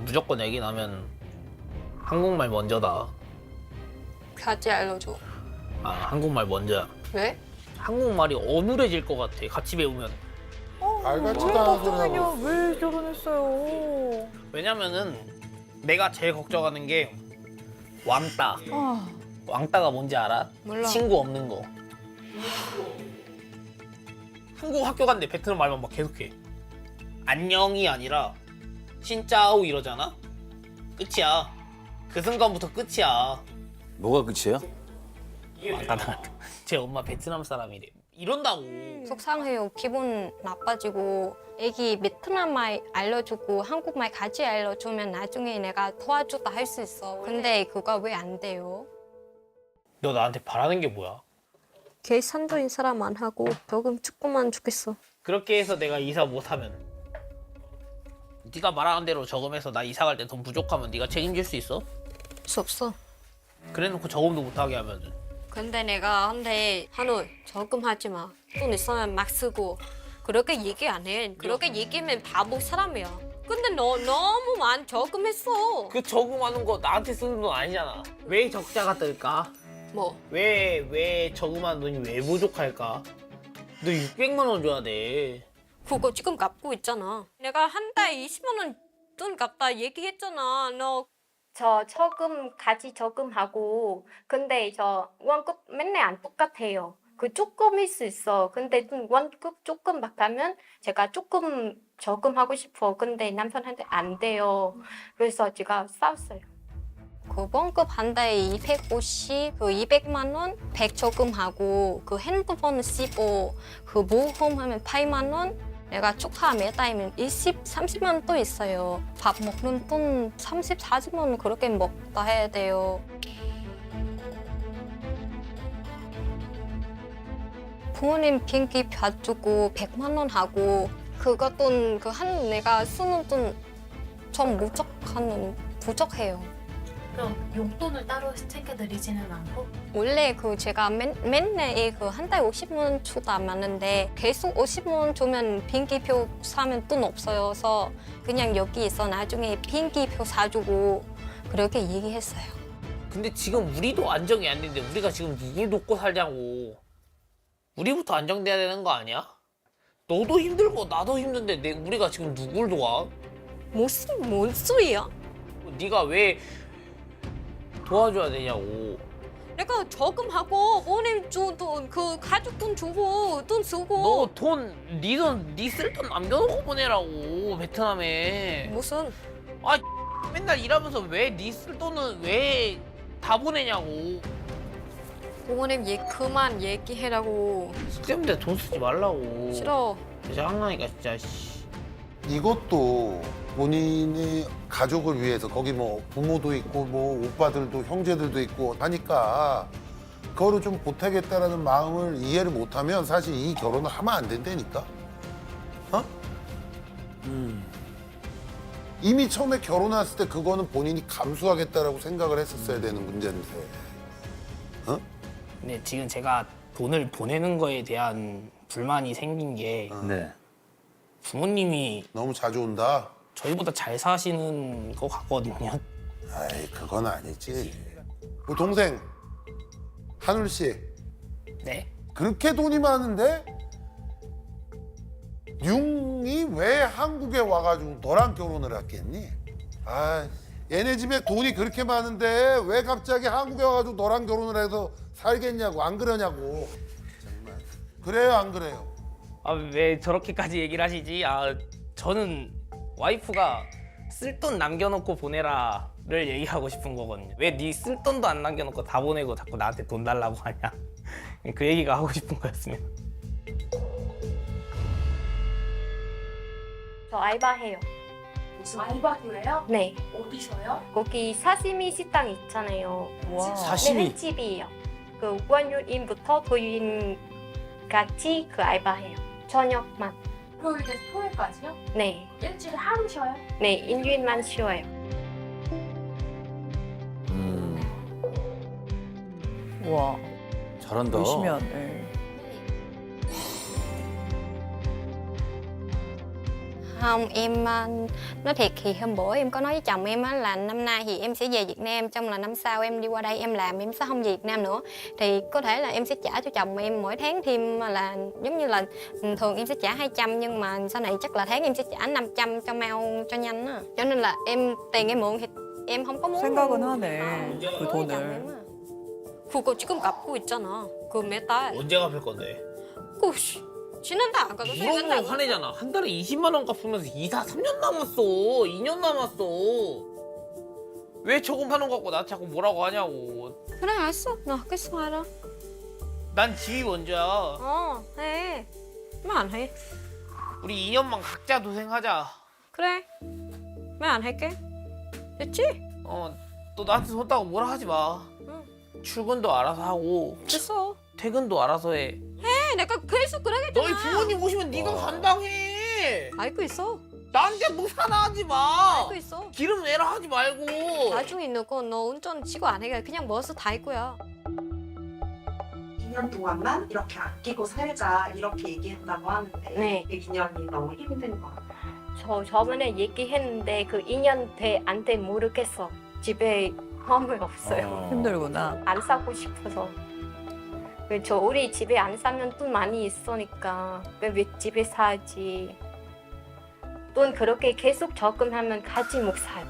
무조건 애기 나면 한국말 먼저다. 같이 알려줘. 아, 한국말 먼저야. 왜? 한국말이 어눌해질 것 같아. 같이 배우면. 알같지도 않은 소리 아니요, 하고. 왜 결혼했어요? 왜냐면은 내가 제일 걱정하는 게 왕따. 아, 왕따가 뭔지 알아? 몰라. 친구 없는 거. 한국 학교 갔는데 베트남 말만 막 계속해. 안녕이 아니라 신짜오 이러잖아? 끝이야. 그 순간부터 끝이야. 뭐가 끝이에요? 왕따당할 제 엄마 베트남 사람이래. 이런다고. 속상해요. 기분 나빠지고 애기 베트남 말 알려주고 한국말 같이 알려주면 나중에 내가 도와줬다 할 수 있어. 근데 그거 왜 안 돼요? 너 나한테 바라는 게 뭐야? 계산적인 사람 안 하고 조금 조금만 좋겠어. 그렇게 해서 내가 이사 못하면 네가 말하는 대로 저금해서 나 이사 갈 때 돈 부족하면 네가 책임질 수 있어? 수 없어. 그래놓고 저금도 못하게 하면은 근데 내가 한데 한우 저금하지 마. 돈 있으면 막 쓰고 그렇게 얘기 안 해. 그렇게 얘기하면 바보 사람이야. 근데 너 너무 많이 저금했어. 그 저금하는 거 나한테 쓰는 돈 아니잖아. 왜 적자가 뜰까? 뭐? 왜 저금한 돈이 왜 부족할까? 너 600만 원 줘야 돼. 그거 지금 갚고 있잖아. 내가 한 달 20만 원 돈 갚다 얘기했잖아. 너 저 저금 같이 저금하고 근데 저 월급 맨날 안 똑같아요. 그 조금일 수 있어. 근데 좀 월급 조금 받으면 제가 조금 저금하고 싶어. 근데 남편한테 안 돼요. 그래서 제가 싸웠어요. 그 월급 한 달에 250, 그 200만 원 100 저금하고 그 핸드폰 15, 그 보험하면 8만 원. 내가 축하 매달면 20, 30만 원 또 있어요. 밥 먹는 돈 30, 40만 원 그렇게 먹다 해야 돼요. 부모님 비행기 표 주고 100만 원 하고 그거 돈 그 한 내가 쓰는 돈 좀 부족해요. 그럼 용돈을 따로 챙겨드리지는 않고? 원래 그 제가 맨날 그 한 달 50만 원 주다 많은데 계속 50만 원 주면 비행기표 사면 돈 없어요. 그래서 그냥 여기 있어 나중에 비행기표 사주고 그렇게 얘기했어요. 근데 지금 우리도 안정이 안 되는데 우리가 지금 누굴 돕고 살자고. 우리부터 안정돼야 되는 거 아니야? 너도 힘들고 나도 힘든데 우리가 지금 누굴 도와? 뭔 소리야? 네가 왜 도와줘야 되냐고. 내가 저금하고 부모님 주돈 그 가족 돈 주고 돈 쓰고 너 돈, 네 쓸 돈 남겨놓고 보내라고 베트남에. 무슨 아 맨날 일하면서 왜 네 쓸 돈은 왜 다 보내냐고. 부모님 그만 얘기해라고. 쓸데없는데 돈 쓰지 말라고. 싫어. 장난이니까 진짜. 씨. 이것도 본인의 가족을 위해서 거기 뭐 부모도 있고 뭐 오빠들도 형제들도 있고 하니까 그거를 좀 보태겠다라는 마음을 이해를 못하면 사실 이 결혼을 하면 안 된다니까. 어? 이미 처음에 결혼했을 때 그거는 본인이 감수하겠다라고 생각을 했었어야 되는 문제인데. 어? 근데 지금 제가 돈을 보내는 거에 대한 불만이 생긴 게 네. 부모님이 너무 자주 온다? 저희보다 잘 사시는 것 같거든요. 아이, 그건 아니지. 그 동생, 한울 씨. 네? 그렇게 돈이 많은데 융이 왜 한국에 와가지고 너랑 결혼을 했겠니? 아, 얘네 집에 돈이 그렇게 많은데 왜 갑자기 한국에 와가지고 너랑 결혼을 해서 살겠냐고, 안 그러냐고. 정말. 그래요, 안 그래요? 아, 왜 저렇게까지 얘기를 하시지? 아, 저는 와이프가 쓸 돈 남겨놓고 보내라를 얘기하고 싶은 거거든요. 왜 네 쓸 돈도 안 남겨놓고 다 보내고 자꾸 나한테 돈 달라고 하냐. 그 얘기가 하고 싶은 거였습니다. 저 알바해요. 무슨 알바를 네. 어디서요? 거기 사시미 식당 있잖아요. 와. 네, 횟집이에요. 그 월요일부터 토요일까지 그 알바해요. 저녁만. 토요일에서 토요일까지요? 네. 일주일에 하루 쉬어요? 네, 일주일만 쉬어요. 와, 잘한다. 열심히 하네. Không, em nói thiệt thì hôm bữa em có nói với chồng em á là năm nay thì em sẽ về Việt Nam, trong là năm sau em đi qua đây em làm, em sẽ không về Việt Nam nữa. Thì có thể là em sẽ trả cho chồng em mỗi tháng thêm là giống như là thường em sẽ trả 200 nhưng mà sau này chắc là tháng em sẽ trả 500 cho mau cho nhanh á. Cho nên là em tiền em mượn thì em không có muốn 생각은 하네. 그 nói với chồng 돈을. em á. 그거 지금 갚고 있잖아. 그 매달. 언제 갚을 건데? 그 지난달 안 가도 물어보면 화내잖아. 한 달에 20만 원 갚으면서 이사 3년 남았어. 2년 남았어. 왜 저금 하는 거 갖고 나 자꾸 뭐라고 하냐고. 그래 알았어. 나 하겠어 알아. 난 집이 먼저야. 해. 왜 안 해? 우리 2년만 각자 도생하자. 그래. 왜 안 할게? 됐지? 너 나한테 손 따고 뭐라 하지 마. 출근도 알아서 하고 됐어. 퇴근도 알아서 해. 내가 그래서 그러겠잖아. 너희 부모님 오시면 네가 감당해. 알고 있어. 나한테 뭐 사나 하지 마. 알고 있어. 기름 내라 하지 말고. 나중에 있는 너 운전 지고 안 해. 그냥 먹어서 다 할 거야. 2년 동안만 이렇게 아끼고 살자 이렇게 얘기했다고 하는데 네. 그 2년이 너무 힘든 거 같아요. 저번에 얘기했는데 그 2년 돼 안 돼 모르겠어. 집에 화물 없어요. 힘들구나. 안 사고 싶어서. 저 우리 집에 안 사면 돈 많이 있으니까 왜 집에 사지? 돈 그렇게 계속 적금하면 같이 못 사요.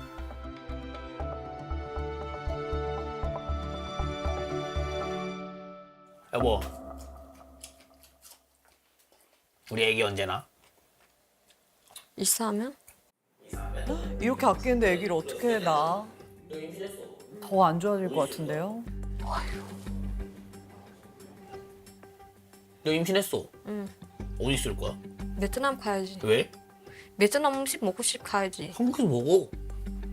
여보, 우리 애기 언제나? 이사하면? 이렇게 아끼는데 아기를 어떻게 낳아? 더 안 좋아질 것 같은데요? 너 임신했어? 응. 어디 있을 거야? 베트남 가야지. 왜? 베트남 음식 먹고 싶 가야지. 한국에서 먹어.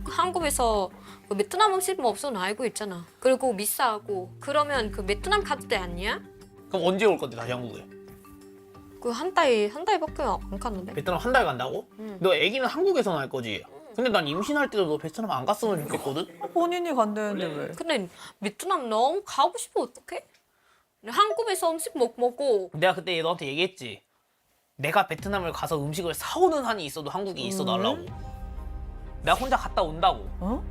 한국에서 그 베트남 음식 뭐 없어 나 알고 있잖아. 그리고 비싸고 그러면 그 베트남 가도 돼 아니야? 그럼 언제 올 건데 다시 한국에? 그 한 달밖에 안 갔는데. 베트남 한 달 간다고? 응. 너 애기는 한국에서 날 거지? 근데 난 임신할 때도 너 베트남 안 갔으면 좋겠거든? 본인이 간다는데 왜? 근데 베트남 너무 가고 싶어 어떡해? 한국에서 음식 못 먹고 내가 그때 너한테 얘기했지. 내가 베트남을 가서 음식을 사오는 한이 있어도 한국에 있어 달라고. 내가 혼자 갔다 온다고. 어?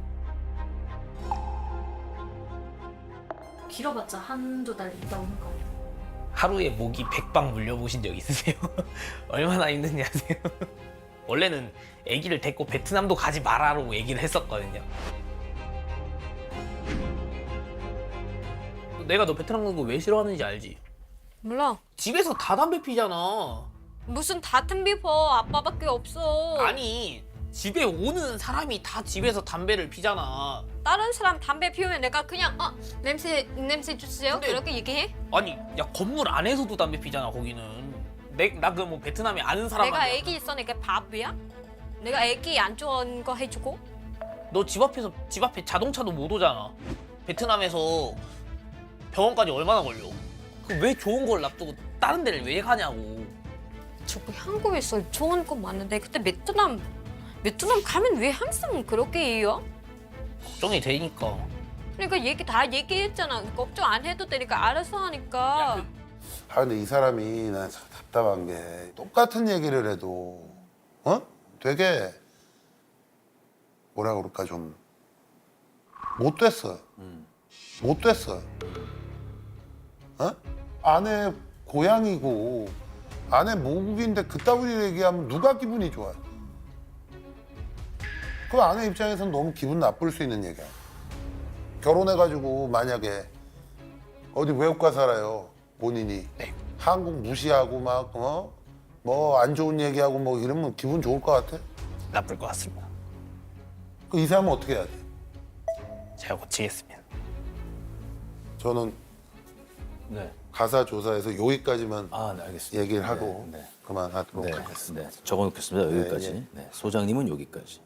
길어봤자 한두 달 있다 오는 거 아니야? 하루에 모기 100방 물려보신 적 있으세요? 얼마나 힘든지 아세요? 원래는 아기를 데리고 베트남도 가지 말라고 얘기를 했었거든요. 내가 너 베트남 가는 거 왜 싫어하는지 알지? 몰라. 집에서 다 담배 피잖아. 무슨 다툼 비퍼 아빠밖에 없어. 아니 집에 오는 사람이 다 집에서 담배를 피잖아. 다른 사람 담배 피우면 내가 그냥 냄새 주세요. 근데- 그렇게 얘기해? 아니 야 건물 안에서도 담배 피잖아 거기는. 나 그 뭐 베트남에 아는 사람 내가 아니야. 애기 있어 내가 밥이야? 내가 애기 안 좋은 거 해주고? 너 집 앞에 자동차도 못 오잖아. 베트남에서 병원까지 얼마나 걸려? 그 왜 좋은 걸 놔두고 다른 데를 왜 가냐고. 저기 한국에서 좋은 거 많은데 그때 베트남 가면 왜 항상 그렇게 해요? 걱정이 되니까. 그러니까 다 얘기했잖아. 걱정 안 해도 되니까 알아서 하니까. 아 근데 이 사람이 나 참 답답한 게 똑같은 얘기를 해도 되게 뭐라 그럴까 좀 못됐어요. 못됐어요. 아내 고향이고 아내 모국인데 그따구리 얘기하면 누가 기분이 좋아요? 그 아내 입장에서는 너무 기분 나쁠 수 있는 얘기야. 결혼해가지고 만약에 어디 외국가 살아요 본인이 한국 무시하고 막 뭐 안 좋은 얘기하고 뭐 이러면 기분 좋을 것 같아? 나쁠 것 같습니다. 그 이 사람은 어떻게 해야 돼? 제가 고치겠습니다. 저는 네. 가사 조사에서 여기까지만 아, 네, 알겠습니다. 얘기를 하고 네, 그만하도록 네, 하겠습니다. 네. 적어놓겠습니다. 네, 여기까지. 예. 네, 소장님은 여기까지.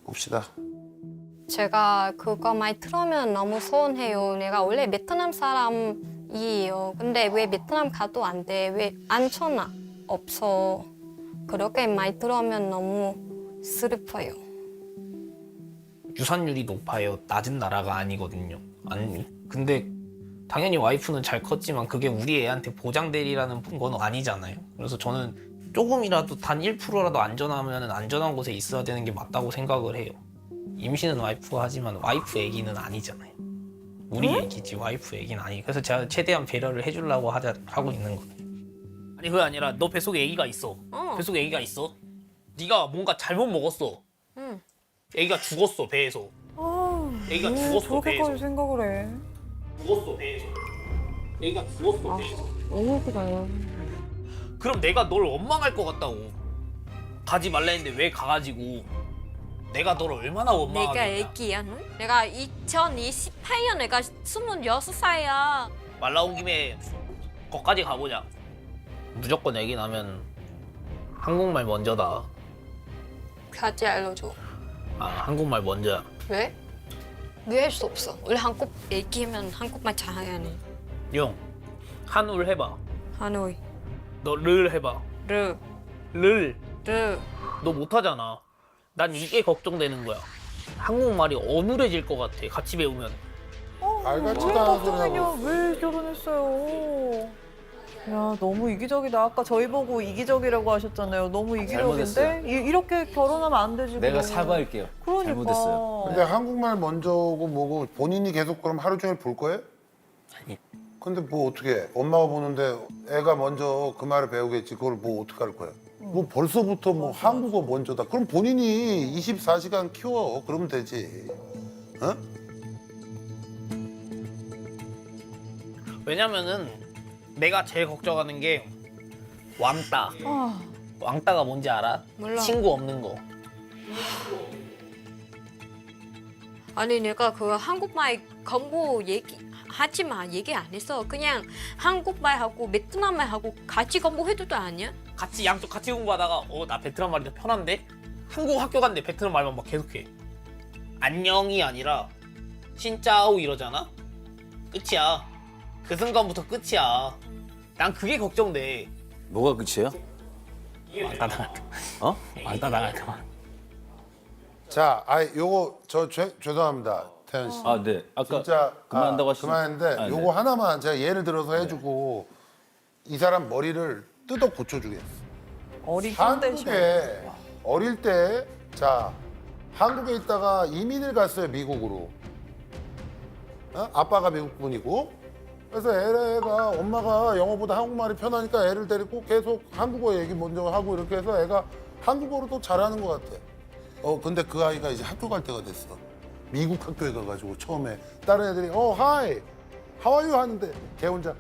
봅시다. 제가 그거 많이 들으면 너무 서운해요. 내가 원래 베트남 사람이에요. 근데 왜 베트남 가도 안 돼? 왜 안전하 없어? 그렇게 많이 들으면 너무 슬퍼요. 유산율이 높아요. 낮은 나라가 아니거든요. 아니. 근데 당연히 와이프는 잘 컸지만 그게 우리 애한테 보장되리라는 건 아니잖아요. 그래서 저는 조금이라도 단 1%라도 안전하면 안전한 곳에 있어야 되는 게 맞다고 생각을 해요. 임신은 와이프가 하지만 와이프 애기는 아니잖아요. 우리 애기지 와이프 애기는 아니. 그래서 제가 최대한 배려를 해주려고 하고 있는 거예요. 아니 그게 아니라 너 뱃속에 애기가 있어. 뱃속에 애기가 있어. 네가 뭔가 잘못 먹었어. 응. 애기가 죽었어 배에서. 애기가 왜 죽었어, 저렇게까지 배에서. 생각을 해. 죽었어 배에서. 애기가 죽었어 배에서. 어머니가요. 그럼 내가 널 원망할 것 같다고. 가지 말라 했는데 왜 가가지고 내가 너를 얼마나 내가 원망하겠냐. 애기야, 너? 내가 2028년 내가 26살이야. 말 나온 김에 거기까지 가보자. 무조건 애기 나면 한국말 먼저다. 같이 알려줘. 아 한국말 먼저야. 왜? 왜 할 수 없어? 원래 한국 얘기하면 한국말 잘해야 해. 용 한울 해봐. 하노이, 너 를 해봐. 르, 를. 르. 너 못하잖아. 난 이게 걱정되는 거야. 한국말이 어눌해질 것 같아. 같이 배우면. 알같지도 않은 소리 걱정이냐? 하고. 왜 결혼했어요? 야, 너무 이기적이다. 아까 저희 보고 이기적이라고 하셨잖아요. 너무 이기적인데? 잘못했어요. 이렇게 결혼하면 안 되지. 내가 그럼. 사과할게요. 그러니까. 잘못했어요. 근데 한국말 먼저고 뭐고 본인이 계속 그럼 하루 종일 볼 거예요? 아니. 근데 뭐 어떻게 해? 엄마가 보는데 애가 먼저 그 말을 배우겠지. 그걸 뭐 어떻게 할 거야? 뭐 벌써부터 뭐 한국어 먼저다. 그럼 본인이 24시간 키워. 그러면 되지. 어? 왜냐면은 내가 제일 걱정하는 게 왕따. 아, 왕따가 뭔지 알아? 몰라. 친구 없는 거. 아니 내가 그 한국말 공부 하지 마 얘기 안 했어. 그냥 한국말하고 베트남말하고 같이 공부해도 돼 아니야? 같이 양쪽 같이 공부하다가 나 베트남 말이 더 편한데? 한국 학교 갔는데 베트남 말만 막 계속해. 안녕이 아니라 신짜오 이러잖아? 끝이야. 그 순간부터 끝이야. 난 그게 걱정돼. 뭐가 끝이에요? 왕따 당할 때. 어? 왕따 당할 때. 자, 요거 죄송합니다. 태연 씨. 아, 네. 아까 진짜 그만한다고 하시죠? 그만했는데 아, 네. 요거 하나만 제가 예를 들어서 해주고 이 사람 머리를 뜯어 고쳐주겠어. 어리긴 한데. 한국에 어릴 때 자 한국에 있다가 이민을 갔어요 미국으로. 아빠가 미국 분이고 그래서 애가 엄마가 영어보다 한국말이 편하니까 애를 데리고 계속 한국어 얘기 먼저 하고 이렇게 해서 애가 한국어로 또 잘하는 것 같아. 근데 그 아이가 이제 학교 갈 때가 됐어. 미국 학교에 가가지고 처음에 다른 애들이 하이 how are you 하는데 걔 혼자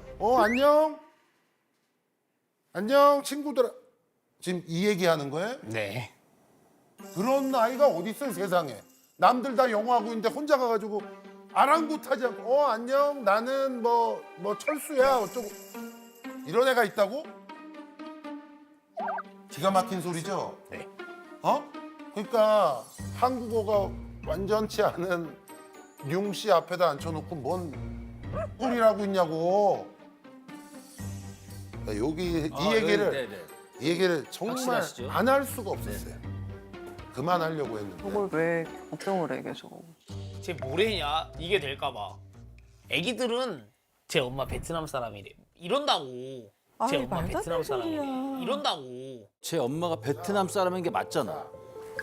안녕 친구들아 지금 이 얘기하는 거예요? 네. 그런 아이가 어디 있어요 세상에. 남들 다 영어하고 있는데 혼자 가가지고 아랑곳하지 않고 안녕 나는 뭐 철수야 어쩌고 이런 애가 있다고? 기가 막힌 소리죠? 네. 그러니까 한국어가 완전치 않은 융 씨 앞에다 앉혀놓고 뭔 소리라고 있냐고. 그러니까 이 얘기를 정말 확실하시죠? 안 할 수가 없었어요. 그만하려고 했는데. 저걸 왜 걱정을 해 계속. 쟤 뭐래냐? 이게 될까봐. 애기들은 제 엄마 베트남 사람이래. 이런다고. 제 아이, 엄마 말도 안 베트남 되는 소리야. 사람이래. 이런다고. 제 엄마가 베트남 사람인 게 맞잖아.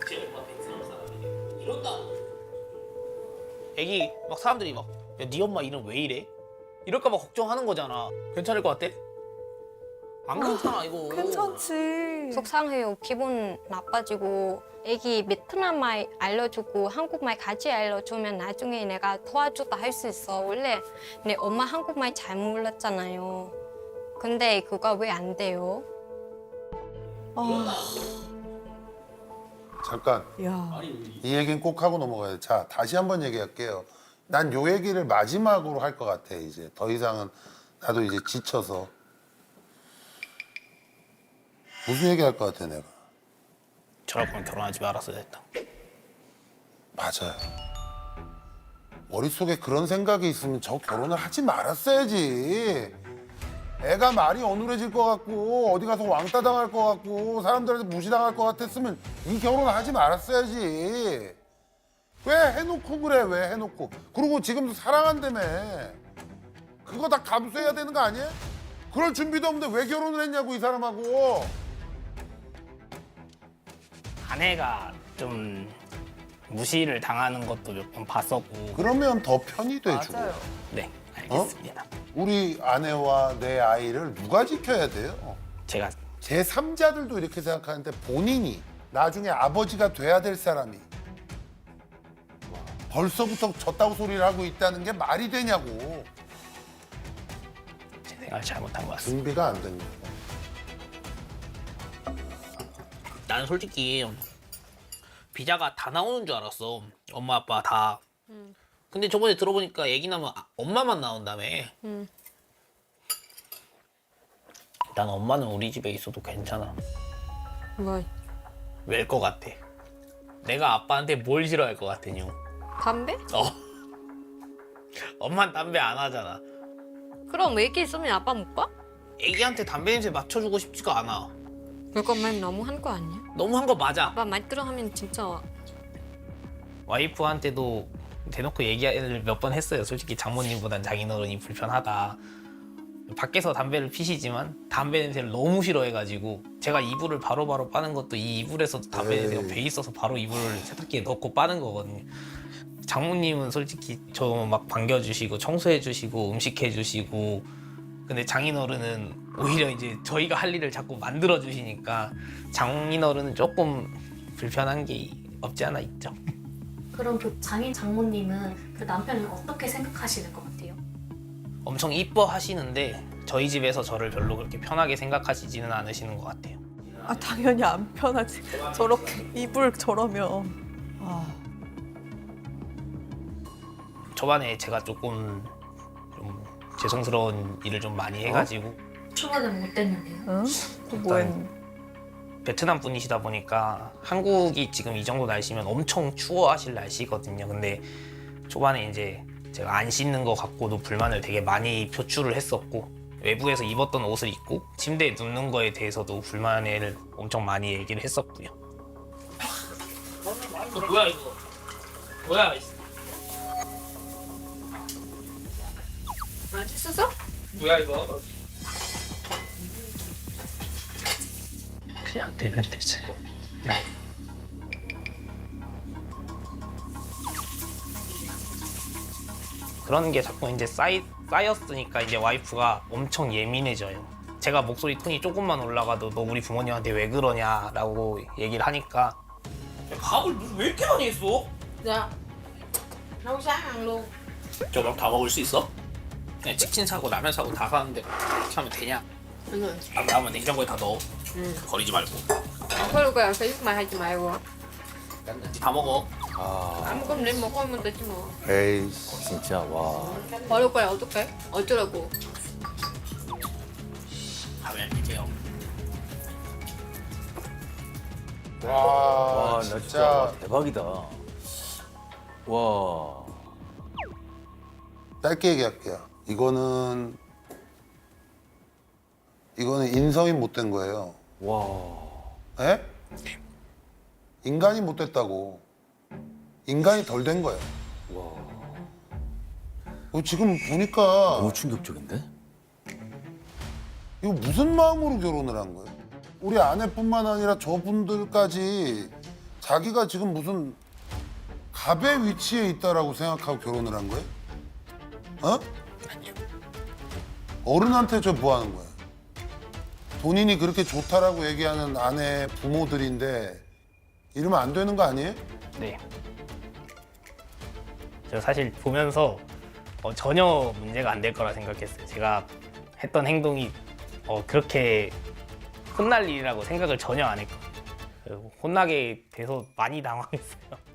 제 엄마 베트남 사람이래. 이런다고. 애기 막 사람들이 막 야, 네 엄마 이름 왜 이래? 이럴까봐 걱정하는 거잖아. 괜찮을 것 같아? 안 괜찮아 이거. 괜찮지. 속상해요. 기분 나빠지고 애기 베트남 말 알려주고 한국말 같이 알려주면 나중에 내가 도와주다 할 수 있어. 원래 내 엄마 한국말 잘 몰랐잖아요. 근데 그거 왜 안 돼요? 잠깐 야, 이 얘기는 꼭 하고 넘어가야 돼. 자 다시 한번 얘기할게요. 난 요 얘기를 마지막으로 할 것 같아. 이제 더 이상은 나도 이제 지쳐서 무슨 얘기 할 것 같아 내가. 저럴 거면 결혼하지 말았어야 됐다. 맞아요. 머릿속에 그런 생각이 있으면 저 결혼을 하지 말았어야지. 애가 말이 어눌해질 것 같고 어디 가서 왕따 당할 것 같고 사람들한테 무시당할 것 같았으면 이 결혼 하지 말았어야지. 왜 해놓고 그래 왜 해놓고. 그리고 지금도 사랑한다며. 그거 다 감수해야 되는 거 아니야? 그럴 준비도 없는데 왜 결혼을 했냐고 이 사람하고. 아내가 좀 무시를 당하는 것도 몇 번 봤었고. 그러면 더 편이 되죠. 맞아요. 네, 알겠습니다. 우리 아내와 내 아이를 누가 지켜야 돼요? 제가 제3자들도 이렇게 생각하는데 본인이 나중에 아버지가 돼야 될 사람이 벌써부터 졌다고 소리를 하고 있다는 게 말이 되냐고. 제 생각을 잘못한 것 같습니다. 준비가 안 됩니다. 나는 솔직히 비자가 다 나오는 줄 알았어. 엄마 아빠 다. 근데 저번에 들어보니까 얘기 나면 엄마만 나온다며. 난 엄마는 우리 집에 있어도 괜찮아. 뭐 왜일 것 같아? 내가 아빠한테 뭘 싫어할 것 같으냐? 담배? 엄마는 담배 안 하잖아. 그럼 애기 있으면 아빠 못 봐? 애기한테 담배 냄새 맡혀주고 싶지가 않아. 그것만 너무 한 거 아니야? 너무 한 거 맞아. 아빠 말 들어하면 진짜 와이프한테도 대놓고 얘기를 몇 번 했어요. 솔직히 장모님보단 장인어른이 불편하다. 밖에서 담배를 피시지만 담배 냄새를 너무 싫어해가지고 제가 이불을 바로바로 빠는 것도 이 이불에서 담배 냄새가 배 있어서 바로 이불을 세탁기에 넣고 빠는 거거든요. 장모님은 솔직히 저 막 반겨주시고 청소해주시고 음식해주시고, 근데 장인어른은 오히려 이제 저희가 할 일을 자꾸 만들어주시니까 장인어른은 조금 불편한 게 없지 않아 있죠. 그럼 그 장인 장모님은 그 남편을 어떻게 생각하시는 것 같아요? 엄청 이뻐하시는데 저희 집에서 저를 별로 그렇게 편하게 생각하시지는 않으시는 것 같아요. 아 당연히 안 편하지. 저렇게 이불 저러면. 아. 초반에 제가 조금 좀 죄송스러운 일을 좀 많이 해가지고 초반에 못 됐는데요. 응? 또 뭐했는데? 베트남 분이시다 보니까 한국이 지금 이 정도 날씨면 엄청 추워하실 날씨거든요. 근데 초반에 이제 제가 안 씻는 거 갖고도 불만을 되게 많이 표출을 했었고, 외부에서 입었던 옷을 입고 침대에 눕는 거에 대해서도 불만을 엄청 많이 얘기를 했었고요. 뭐야 이거? 뭐야? 맛있었어? 뭐야 이거? 그냥 되면 되지. 그런 게 자꾸 이제 쌓였으니까 이제 와이프가 엄청 예민해져요. 제가 목소리 톤이 조금만 올라가도 너 우리 부모님한테 왜 그러냐라고 얘기를 하니까 밥을 왜 이렇게 많이 했어? 야 nấu sáng ăn luôn. 저밥 다 먹을 수 있어? 그냥 치킨 사고 라면 사고 다 사는데 이렇게 하면 되냐? 안 나오면 냉장고에 다 넣어. 버리지 말고. 그럴 거야. 거짓말 하지 말고. 다 먹어. 아무거나 내 먹으면 되지 뭐. 에이, 진짜 와. 버릴 거야 어떡해? 어쩌라고? 가면 되세요. 와, 와, 나 진짜 와, 대박이다. 와. 짧게 얘기할게요. 이거는 인성이 못된 거예요. 와. 에? 인간이 못됐다고. 인간이 덜 된 거예요. 지금 보니까 너무 충격적인데? 이거 무슨 마음으로 결혼을 한 거예요? 우리 아내뿐만 아니라 저분들까지 자기가 지금 무슨 갑의 위치에 있다라고 생각하고 결혼을 한 거예요? 어? 어른한테 저 뭐 하는 거예요? 본인이 그렇게 좋다라고 얘기하는 아내 부모들인데 이러면 안 되는 거 아니에요? 네. 저 사실 보면서 전혀 문제가 안 될 거라 생각했어요. 제가 했던 행동이 그렇게 혼날 일이라고 생각을 전혀 안 했거든요. 혼나게 돼서 많이 당황했어요.